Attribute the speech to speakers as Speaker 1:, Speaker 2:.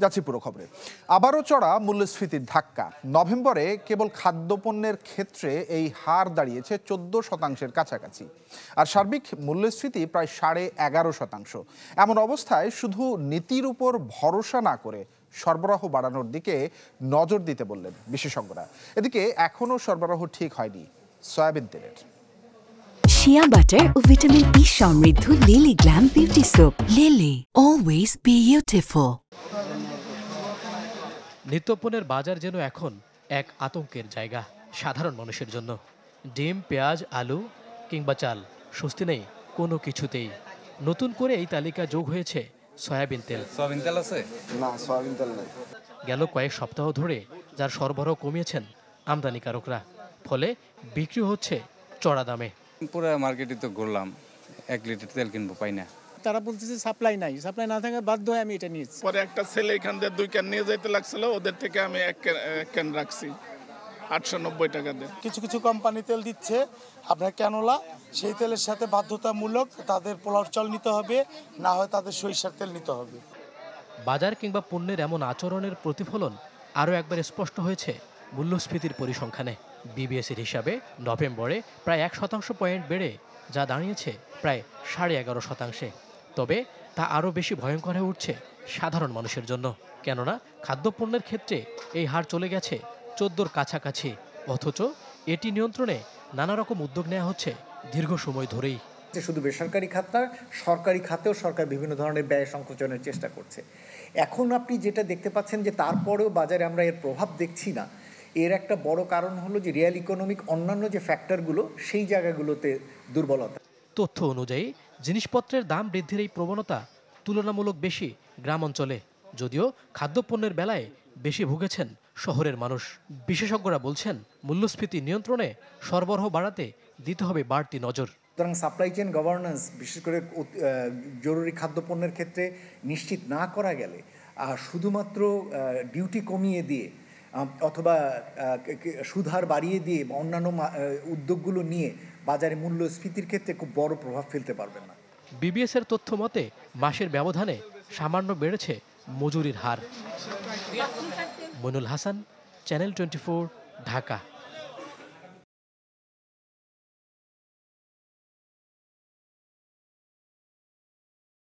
Speaker 1: যাচ্ছি পুরো খবরে। আবারও চড়া মূল্যস্ফীতির ধাক্কা। নভেম্বরে কেবল খাদ্যপণ্যের ক্ষেত্রে এই হার দাঁড়িয়েছে 14% কাছাকাছি, আর সার্বিক মূল্যস্ফীতি প্রায় 11.5%। এমন অবস্থায় শুধু নীতির উপর ভরসা না করে সরবরাহ বাড়ানোর দিকে নজর দিতে বললেন বিশেষজ্ঞরা। এদিকে এখনও সরবরাহ ঠিক হয়নি সয়াবিন তেলের।
Speaker 2: শিয়া বাটার ও ভিটামিন ই সমৃদ্ধ Lily glam beauty soap. Lily, always beautiful.
Speaker 3: নিত্যপণ্যের বাজার যেন এখন এক আতঙ্কের জায়গা সাধারণ মানুষের জন্য। ডিম, পেঁয়াজ, আলু কিংবা চাল, স্বস্তি নেই কোনো কিছুতেই। নতুন করে এই তালিকা যোগ হয়েছে সয়াবিন তেল।
Speaker 4: সয়াবিন তেল আছে?
Speaker 5: না, সয়াবিন তেল নেই।
Speaker 3: গেল কয়েক সপ্তাহ ধরে যার সরবরাহ কমিয়েছেন আমদানিকারকরা, ফলে বিক্রি হচ্ছে চড়া দামে।
Speaker 4: পুরো মার্কেটে তো ঘুরলাম, 1 লিটার তেল কিনবো, পাই না।
Speaker 6: তারা বলতেছে সাপ্লাই নাই, সাপ্লাই না থাকায় বাধ্য হয়ে আমি এটা নিয়েছি।
Speaker 7: পরে একটা ছেলে এখান থেকে 2 ক্যান নিয়ে যেতে লাগছিল, ওদের থেকে আমি 1 ক্যান রাখছি 890 টাকা দিয়ে।
Speaker 6: কিছু কিছু কোম্পানি তেল দিচ্ছে আপনার ক্যানোলা, সেই তেলের সাথে বাধ্যতামূলক তাদের পোলাও চাল নিতে হবে, না হয় তাদের সরিষার তেল নিতে হবে।
Speaker 3: বাজার কিংবা পণ্যের এমন আচরণের প্রতিফলন আরও একবার স্পষ্ট হয়েছে মূল্যস্ফীতির পরিসংখ্যানে। বিবিএসের হিসাবে নভেম্বরে প্রায় 1% পয়েন্ট বেড়ে যা দাঁড়িয়েছে প্রায় 11.5%। তবে তা আরও বেশি ভয়ঙ্কর হয়ে উঠছে সাধারণ মানুষের জন্য, কেননা খাদ্যপণ্যের ক্ষেত্রে এই হার চলে গেছে 14-র কাছাকাছি, অথচ এটি নিয়ন্ত্রণে নানা রকম উদ্যোগ নেওয়া হচ্ছে দীর্ঘ সময় ধরেই।
Speaker 8: শুধু বেসরকারি খাত না, সরকারি খাতেও সরকার বিভিন্ন ধরনের ব্যয় সংকোচনের চেষ্টা করছে। এখন আপনি যেটা দেখতে পাচ্ছেন যে তারপরেও বাজারে আমরা এর প্রভাব দেখছি না, এর একটা বড় কারণ হলো যে রিয়েল ইকোনমিক অন্যান্য যে ফ্যাক্টরগুলো সেই জায়গাগুলোতে দুর্বলতা।
Speaker 3: তথ্য অনুযায়ী জিনিসপত্রের দাম বৃদ্ধির এই প্রবণতা তুলনামূলক বেশি গ্রাম অঞ্চলে, যদিও খাদ্যপণ্যের বেলায় বেশি ভুগেছেন শহরের মানুষ। বিশেষজ্ঞরা বলছেন মূল্যস্ফীতি নিয়ন্ত্রণে সরবরাহ বাড়াতে দিতে হবে বাড়তি নজর।
Speaker 8: সুতরাং সাপ্লাই চেইন গভর্নেন্স বিশেষ করে জরুরি খাদ্যপণ্যের ক্ষেত্রে নিশ্চিত না করা গেলে শুধুমাত্র ডিউটি কমিয়ে দিয়ে অথবা সুদহার বাড়িয়ে দিয়ে অন্যান্য উদ্যোগগুলো নিয়ে বাজারে মূল্যস্ফীতির ক্ষেত্রে খুব বড় প্রভাব ফেলতে পারবেন না।
Speaker 3: বিবিএসের তথ্য মতে মাসের ব্যবধানে সামান্য বেড়েছে মজুরির হার। মইনুল হাসান, চ্যানেল 24, ঢাকা।